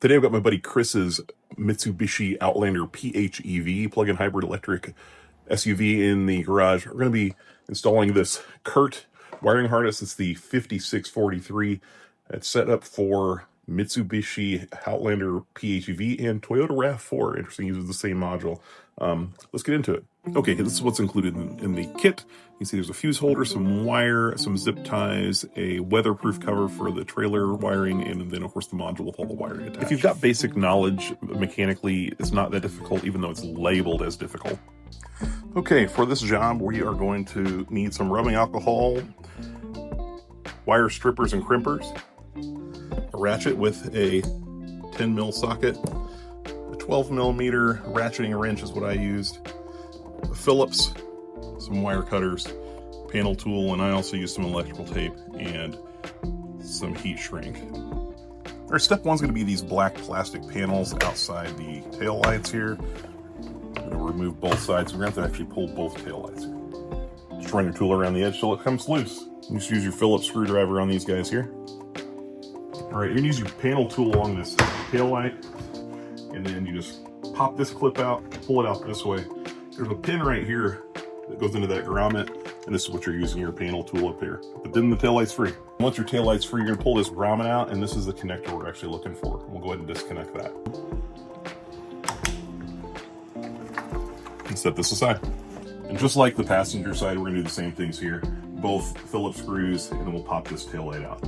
Today I've got my buddy Chris's Mitsubishi Outlander PHEV, plug-in hybrid electric SUV in the garage. We're going to be installing this Curt wiring harness. It's the 5643. It's set up for Mitsubishi Outlander PHEV and Toyota RAV4. Interesting, uses the same module. Let's get into it. Okay, this is what's included in the kit. You see there's a fuse holder, some wire, some zip ties, a weatherproof cover for the trailer wiring, and then of course the module with all the wiring attached. If you've got basic knowledge mechanically, it's not that difficult, even though it's labeled as difficult. Okay, for this job we are going to need some rubbing alcohol, wire strippers and crimpers, a ratchet with a 10 mil socket, a 12 millimeter ratcheting wrench is what I used, a Phillips, some wire cutters, panel tool, and I also used some electrical tape and some heat shrink. Our step one's going to be these black plastic panels outside the tail lights here. I'm going to remove both sides. We're going to have to actually pull both tail lights here. Just run your tool around the edge till it comes loose. You just use your Phillips screwdriver on these guys here. All right, you're going to use your panel tool along this tail light, and then you just pop this clip out, pull it out this way. There's a pin right here that goes into that grommet, and this is what you're using your panel tool up here. But then the tail light's free. Once your tail light's free, you're gonna pull this grommet out, and this is the connector we're actually looking for. We'll go ahead and disconnect that. And set this aside. And just like the passenger side, we're gonna do the same things here. Both Phillips screws, and then we'll pop this tail light out.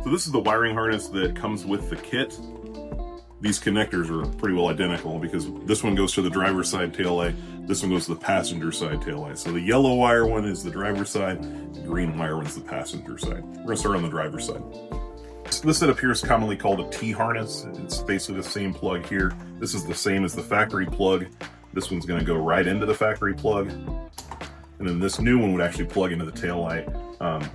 So this is the wiring harness that comes with the kit. These connectors are pretty well identical because this one goes to the driver's side taillight, this one goes to the passenger side taillight. So the yellow wire one is the driver's side, the green wire one is the passenger side. We're gonna start on the driver's side. This setup here is commonly called a T-harness. It's basically the same plug here. This is the same as the factory plug. This one's gonna go right into the factory plug. And then this new one would actually plug into the taillight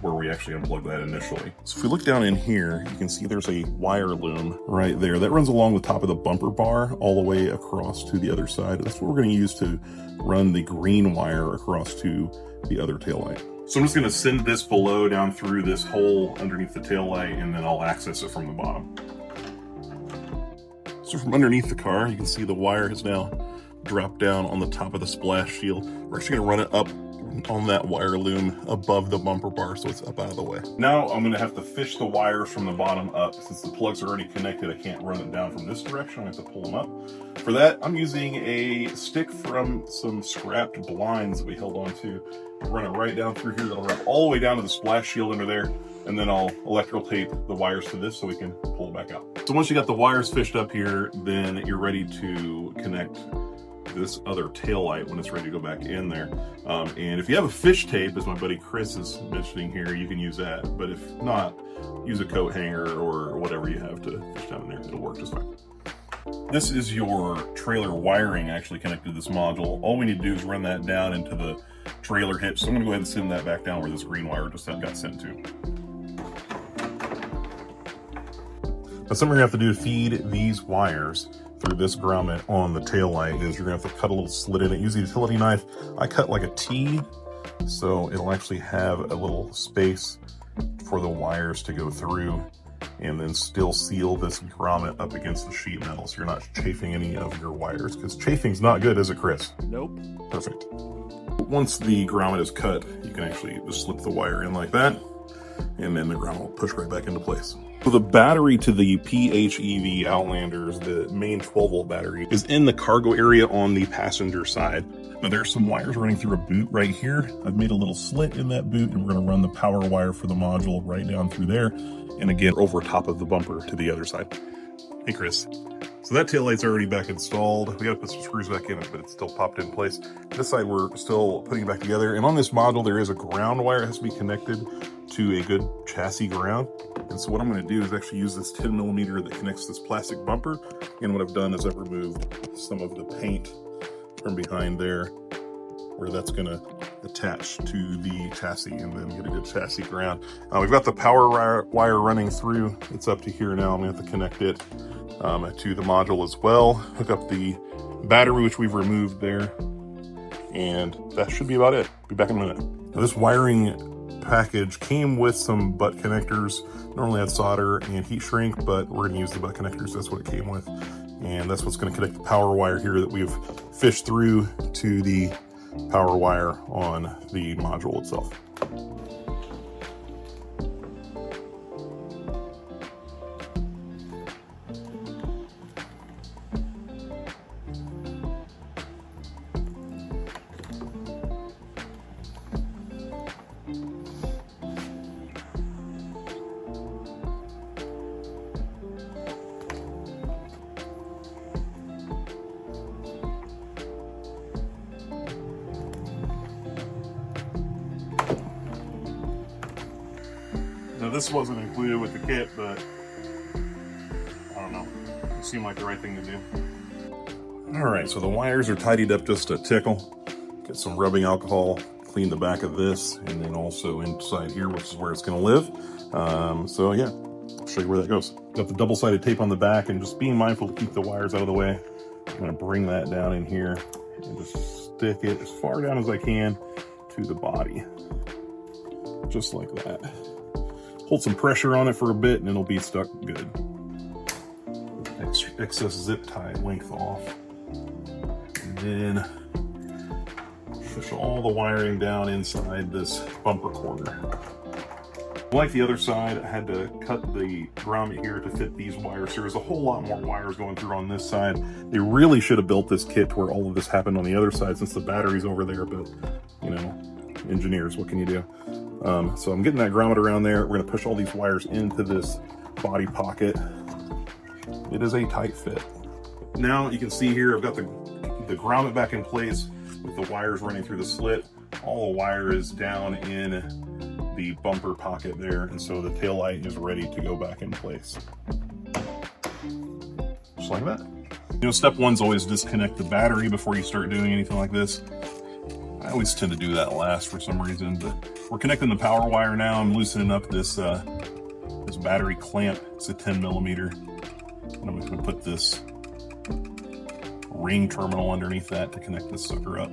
where we actually unplugged that initially. So if we look down in here, you can see there's a wire loom right there that runs along the top of the bumper bar all the way across to the other side. That's what we're going to use to run the green wire across to the other taillight. So I'm just going to send this below down through this hole underneath the taillight, and then I'll access it from the bottom. So from underneath the car, you can see the wire has now dropped down on the top of the splash shield. We're actually going to run it up on that wire loom above the bumper bar so it's up out of the way. Now I'm going to have to fish the wires from the bottom up. Since the plugs are already connected, I can't run it down from this direction. I have to pull them up. For that, I'm using a stick from some scrapped blinds that we held on to. I'll run it right down through here. That'll run all the way down to the splash shield under there, and then I'll electrical tape the wires to this so we can pull it back out. So once you got the wires fished up here, then you're ready to connect this other tail light when it's ready to go back in there. And if you have a fish tape, as my buddy Chris is mentioning here, you can use that. But if not, use a coat hanger or whatever you have to fish down in there. It'll work just fine. This is your trailer wiring actually connected to this module. All we need to do is run that down into the trailer hitch. So I'm gonna go ahead and send that back down where this green wire just got sent to. Now something we're gonna have to do to feed these wires through this grommet on the tail light is you're gonna have to cut a little slit in it. Use a utility knife. I cut like a T, so it'll actually have a little space for the wires to go through, and then still seal this grommet up against the sheet metal so you're not chafing any of your wires, because chafing's not good, is it, Chris? Nope. Perfect. Once the grommet is cut, you can actually just slip the wire in like that, and then the grommet will push right back into place. So the battery to the PHEV Outlanders, the main 12-volt battery, is in the cargo area on the passenger side. Now there's some wires running through a boot right here. I've made a little slit in that boot, and we're going to run the power wire for the module right down through there, and again over top of the bumper to the other side. Hey Chris. So that taillight's already back installed. We got to put some screws back in it, but it's still popped in place. This side we're still putting it back together, and on this module there is a ground wire that has to be connected to a good chassis ground. And so what I'm going to do is actually use this 10 millimeter that connects this plastic bumper, and what I've done is I've removed some of the paint from behind there where that's going to attach to the chassis and then get a good chassis ground. We've got the power wire running through. It's up to here now. I'm going to have to connect it to the module as well. Hook up the battery, which we've removed there, and that should be about it. Be back in a minute. Now, this wiring package came with some butt connectors. Normally I'd solder and heat shrink, but we're gonna use the butt connectors. That's what it came with. And that's what's gonna connect the power wire here that we've fished through to the power wire on the module itself. Now this wasn't included with the kit, but I don't know. It seemed like the right thing to do. All right, so the wires are tidied up just a tickle. Get some rubbing alcohol, clean the back of this, and then also inside here, which is where it's gonna live. So yeah, I'll show you where that goes. Got the double-sided tape on the back, and just being mindful to keep the wires out of the way. I'm gonna bring that down in here and just stick it as far down as I can to the body. Just like that. Hold some pressure on it for a bit and it'll be stuck good. Excess zip tie length off. And then push all the wiring down inside this bumper corner. Like the other side, I had to cut the grommet here to fit these wires. There's a whole lot more wires going through on this side. They really should have built this kit to where all of this happened on the other side since the battery's over there, but you know, engineers, what can you do? So I'm getting that grommet around there. We're gonna push all these wires into this body pocket. It is a tight fit. Now you can see here, I've got the grommet back in place with the wires running through the slit. All the wire is down in the bumper pocket there, and so the tail light is ready to go back in place. Just like that. You know, step one's always disconnect the battery before you start doing anything like this. I always tend to do that last for some reason, but we're connecting the power wire now. I'm loosening up this this battery clamp. It's a 10mm. And I'm gonna put this ring terminal underneath that to connect this sucker up.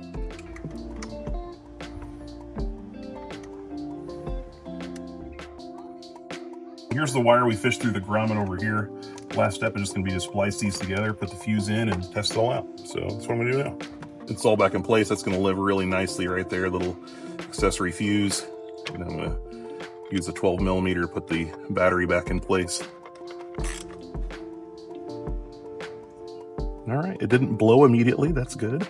Here's the wire we fished through the grommet over here. Last step is just gonna be to splice these together, put the fuse in, and test it all out. So that's what I'm gonna do now. It's all back in place. That's gonna live really nicely right there, little accessory fuse. And I'm gonna use a 12mm to put the battery back in place. All right, it didn't blow immediately, that's good.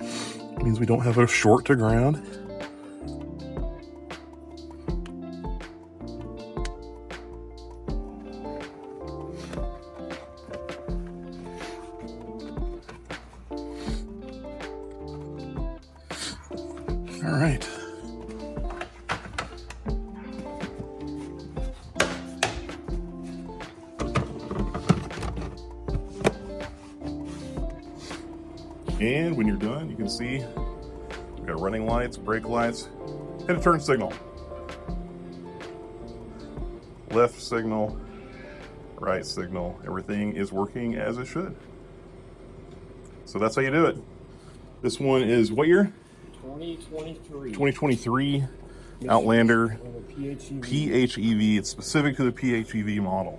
It means we don't have a short to ground. All right. And when you're done, you can see we've got running lights, brake lights, and a turn signal. Left signal, right signal, everything is working as it should. So that's how you do it. This one is what year? 2023. 2023 Outlander PHEV. PHEV. It's specific to the PHEV model.